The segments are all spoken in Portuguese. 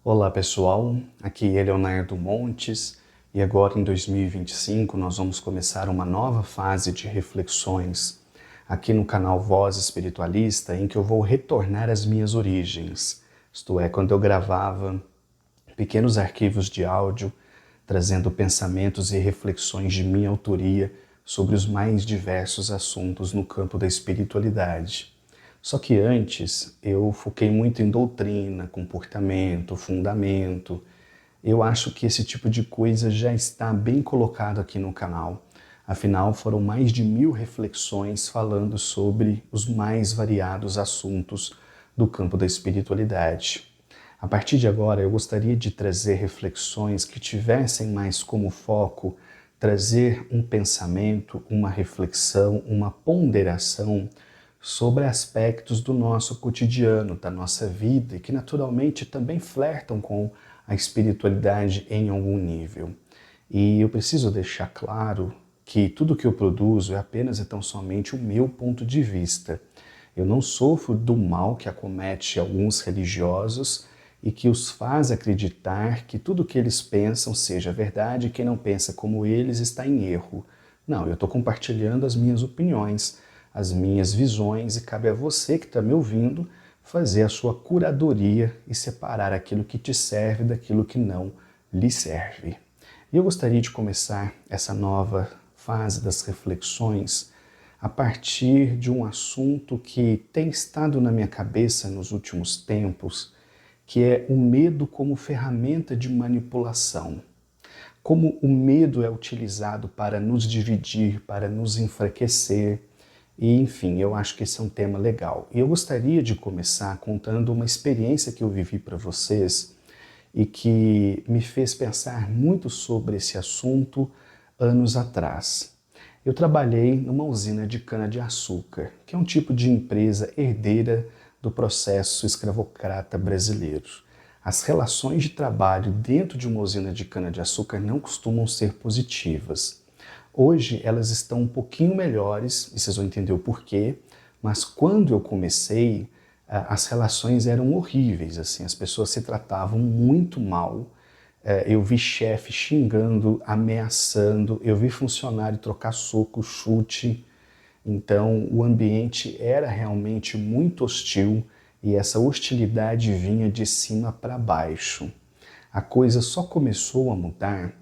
Olá pessoal, aqui é Leonardo Montes e agora em 2025 nós vamos começar uma nova fase de reflexões aqui no canal Voz Espiritualista, em que eu vou retornar às minhas origens, isto é, quando eu gravava pequenos arquivos de áudio trazendo pensamentos e reflexões de minha autoria sobre os mais diversos assuntos no campo da espiritualidade. Só que antes eu foquei muito em doutrina, comportamento, fundamento. Eu acho que esse tipo de coisa já está bem colocado aqui no canal. Afinal, foram mais de 1000 reflexões falando sobre os mais variados assuntos do campo da espiritualidade. A partir de agora, eu gostaria de trazer reflexões que tivessem mais como foco trazer um pensamento, uma reflexão, uma ponderação sobre aspectos do nosso cotidiano, da nossa vida e que naturalmente também flertam com a espiritualidade em algum nível. E eu preciso deixar claro que tudo que eu produzo é apenas e tão somente o meu ponto de vista. Eu não sofro do mal que acomete alguns religiosos e que os faz acreditar que tudo o que eles pensam seja verdade e quem não pensa como eles está em erro. Não, eu estou compartilhando as minhas opiniões, as minhas visões e cabe a você que está me ouvindo fazer a sua curadoria e separar aquilo que te serve daquilo que não lhe serve. E eu gostaria de começar essa nova fase das reflexões a partir de um assunto que tem estado na minha cabeça nos últimos tempos, que é o medo como ferramenta de manipulação. Como o medo é utilizado para nos dividir, para nos enfraquecer. E, enfim, eu acho que esse é um tema legal. E eu gostaria de começar contando uma experiência que eu vivi para vocês e que me fez pensar muito sobre esse assunto anos atrás. Eu trabalhei numa usina de cana-de-açúcar, que é um tipo de empresa herdeira do processo escravocrata brasileiro. As relações de trabalho dentro de uma usina de cana-de-açúcar não costumam ser positivas. Hoje elas estão um pouquinho melhores, e vocês vão entender o porquê, mas quando eu comecei, as relações eram horríveis, assim, as pessoas se tratavam muito mal. Eu vi chefe xingando, ameaçando, eu vi funcionário trocar soco, chute. Então o ambiente era realmente muito hostil e essa hostilidade vinha de cima para baixo. A coisa só começou a mudar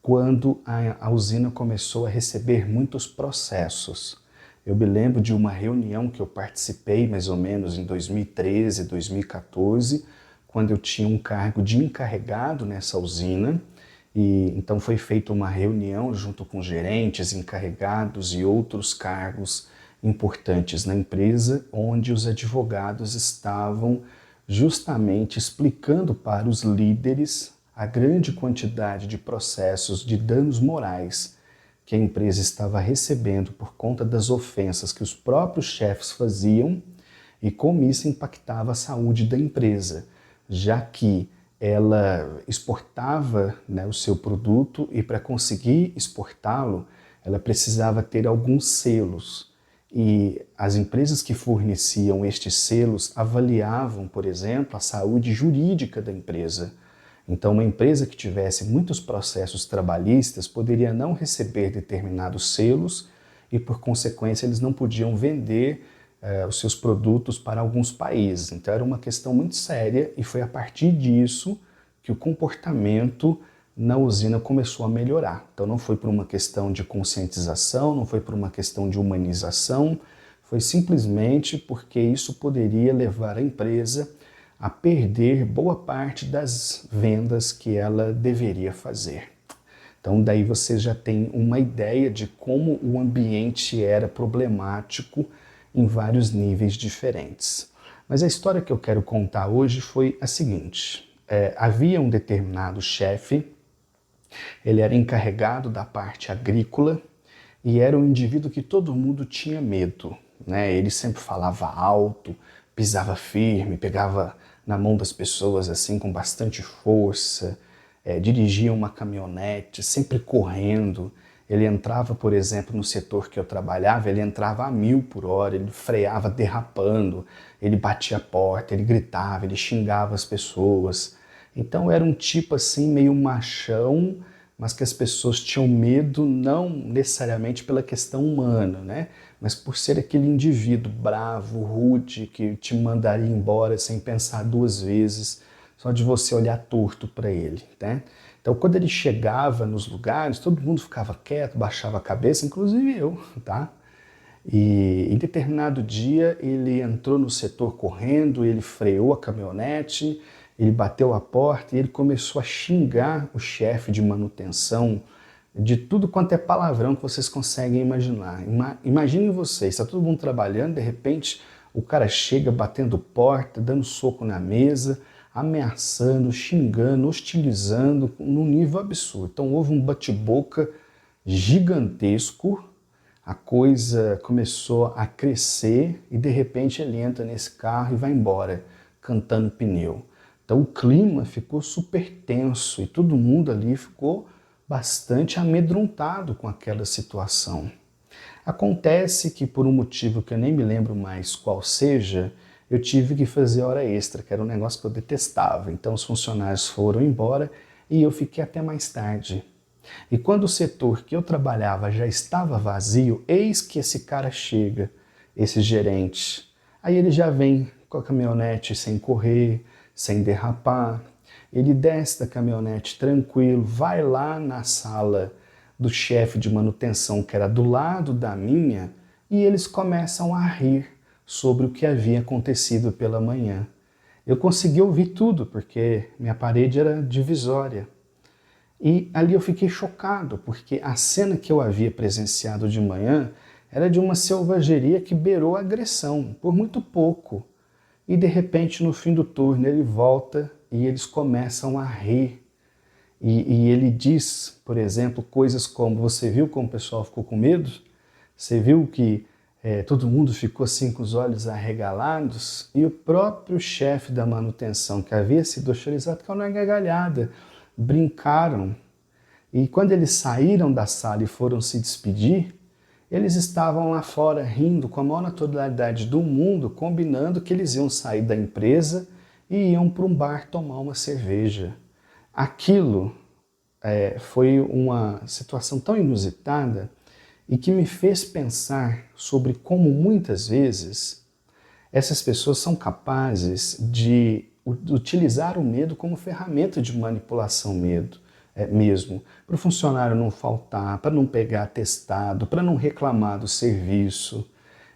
quando a usina começou a receber muitos processos. Eu me lembro de uma reunião que eu participei mais ou menos em 2013, 2014, quando eu tinha um cargo de encarregado nessa usina, e então foi feita uma reunião junto com gerentes, encarregados e outros cargos importantes na empresa, onde os advogados estavam justamente explicando para os líderes a grande quantidade de processos de danos morais que a empresa estava recebendo por conta das ofensas que os próprios chefes faziam e como isso impactava a saúde da empresa, já que ela exportava, né, o seu produto e para conseguir exportá-lo, ela precisava ter alguns selos. E as empresas que forneciam estes selos avaliavam, por exemplo, a saúde jurídica da empresa. Então, uma empresa que tivesse muitos processos trabalhistas poderia não receber determinados selos e, por consequência, eles não podiam vender os seus produtos para alguns países. Então, era uma questão muito séria e foi a partir disso que o comportamento na usina começou a melhorar. Então, não foi por uma questão de conscientização, não foi por uma questão de humanização, foi simplesmente porque isso poderia levar a empresa a perder boa parte das vendas que ela deveria fazer. Então daí você já tem uma ideia de como o ambiente era problemático em vários níveis diferentes. Mas a história que eu quero contar hoje foi a seguinte. Havia um determinado chefe, ele era encarregado da parte agrícola e era um indivíduo que todo mundo tinha medo, né? Ele sempre falava alto, pisava firme, pegava na mão das pessoas assim com bastante força, dirigia uma caminhonete, sempre correndo. Ele entrava, por exemplo, no setor que eu trabalhava, ele entrava a 1000 por hora, ele freava derrapando, ele batia a porta, ele gritava, ele xingava as pessoas. Então era um tipo assim meio machão, mas que as pessoas tinham medo não necessariamente pela questão humana, né? Mas por ser aquele indivíduo bravo, rude, que te mandaria embora sem pensar duas vezes, só de você olhar torto para ele, né? Então quando ele chegava nos lugares, todo mundo ficava quieto, baixava a cabeça, inclusive eu, tá? E em determinado dia ele entrou no setor correndo, ele freou a caminhonete, ele bateu a porta e ele começou a xingar o chefe de manutenção de tudo quanto é palavrão que vocês conseguem imaginar. Imaginem vocês, está todo mundo trabalhando, de repente o cara chega batendo porta, dando soco na mesa, ameaçando, xingando, hostilizando num nível absurdo. Então houve um bate-boca gigantesco, a coisa começou a crescer e de repente ele entra nesse carro e vai embora, cantando pneu. Então o clima ficou super tenso e todo mundo ali ficou bastante amedrontado com aquela situação. Acontece que por um motivo que eu nem me lembro mais qual seja, eu tive que fazer hora extra, que era um negócio que eu detestava. Então os funcionários foram embora e eu fiquei até mais tarde. E quando o setor que eu trabalhava já estava vazio, eis que esse cara chega, esse gerente. Aí ele já vem com a caminhonete sem correr, sem derrapar. Ele desce da caminhonete tranquilo, vai lá na sala do chefe de manutenção, que era do lado da minha, e eles começam a rir sobre o que havia acontecido pela manhã. Eu consegui ouvir tudo, porque minha parede era divisória. E ali eu fiquei chocado, porque a cena que eu havia presenciado de manhã era de uma selvageria que beirou a agressão, por muito pouco. E de repente, no fim do turno, ele volta e eles começam a rir. E ele diz, por exemplo, coisas como: você viu como o pessoal ficou com medo? Você viu que todo mundo ficou assim com os olhos arregalados? E o próprio chefe da manutenção, que havia sido hostilizado, caiu na gargalhada. Brincaram. E quando eles saíram da sala e foram se despedir, eles estavam lá fora rindo com a maior naturalidade do mundo, combinando que eles iam sair da empresa e iam para um bar tomar uma cerveja. Aquilo foi uma situação tão inusitada e que me fez pensar sobre como muitas vezes essas pessoas são capazes de utilizar o medo como ferramenta de manipulação mesmo, para o funcionário não faltar, para não pegar atestado, para não reclamar do serviço.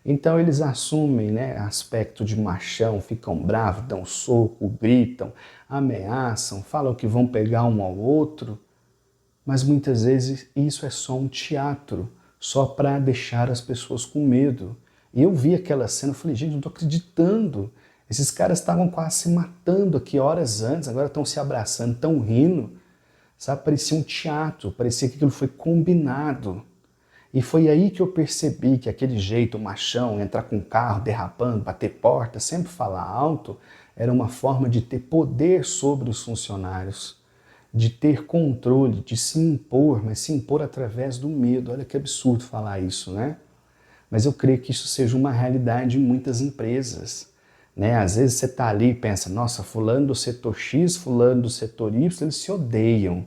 Então eles assumem, né, aspecto de machão, ficam bravos, dão soco, gritam, ameaçam, falam que vão pegar um ao outro, mas muitas vezes isso é só um teatro, só para deixar as pessoas com medo. E eu vi aquela cena e falei: gente, não estou acreditando. Esses caras estavam quase se matando aqui horas antes, agora estão se abraçando, estão rindo. Sabe? Parecia um teatro, parecia que aquilo foi combinado. E foi aí que eu percebi que aquele jeito machão, entrar com o carro, derrapando, bater porta, sempre falar alto, era uma forma de ter poder sobre os funcionários, de ter controle, de se impor, mas se impor através do medo. Olha que absurdo falar isso, né? Mas eu creio que isso seja uma realidade em muitas empresas. Né? Às vezes você está ali e pensa: nossa, fulano do setor X, fulano do setor Y, eles se odeiam.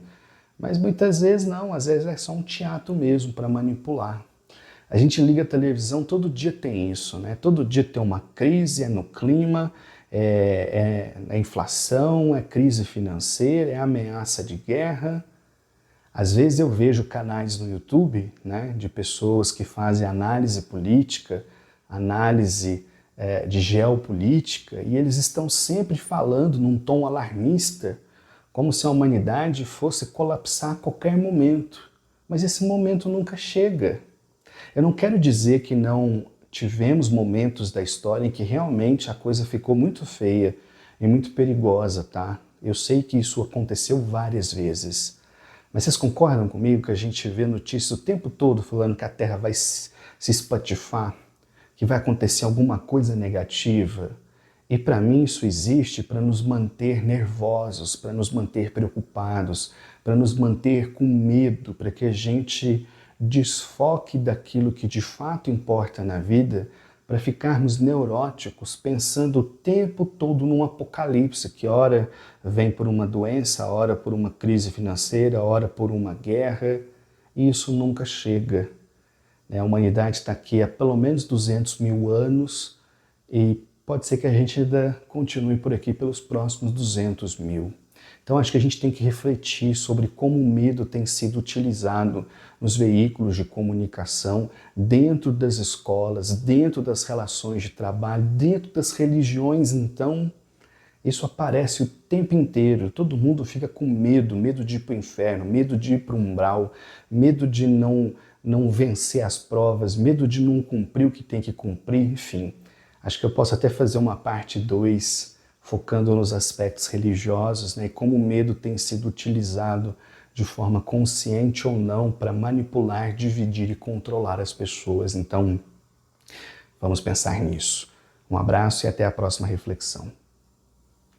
Mas muitas vezes não, às vezes é só um teatro mesmo para manipular. A gente liga a televisão, todo dia tem isso, né? Todo dia tem uma crise, é no clima, é inflação, é crise financeira, é ameaça de guerra. Às vezes eu vejo canais no YouTube, né, de pessoas que fazem análise política, análise de geopolítica, e eles estão sempre falando num tom alarmista, como se a humanidade fosse colapsar a qualquer momento. Mas esse momento nunca chega. Eu não quero dizer que não tivemos momentos da história em que realmente a coisa ficou muito feia e muito perigosa, tá? Eu sei que isso aconteceu várias vezes. Mas vocês concordam comigo que a gente vê notícias o tempo todo falando que a Terra vai se espatifar, que vai acontecer alguma coisa negativa? E para mim isso existe para nos manter nervosos, para nos manter preocupados, para nos manter com medo, para que a gente desfoque daquilo que de fato importa na vida, para ficarmos neuróticos, pensando o tempo todo num apocalipse, que ora vem por uma doença, ora por uma crise financeira, ora por uma guerra, e isso nunca chega. A humanidade está aqui há pelo menos 200 mil anos e pode ser que a gente ainda continue por aqui pelos próximos 200 mil. Então acho que a gente tem que refletir sobre como o medo tem sido utilizado nos veículos de comunicação, dentro das escolas, dentro das relações de trabalho, dentro das religiões. Então, isso aparece o tempo inteiro. Todo mundo fica com medo, medo de ir para o inferno, medo de ir para o umbral, medo de não vencer as provas, medo de não cumprir o que tem que cumprir, enfim. Acho que eu posso até fazer uma parte 2 focando nos aspectos religiosos, né, e como o medo tem sido utilizado de forma consciente ou não para manipular, dividir e controlar as pessoas. Então, vamos pensar nisso. Um abraço e até a próxima reflexão.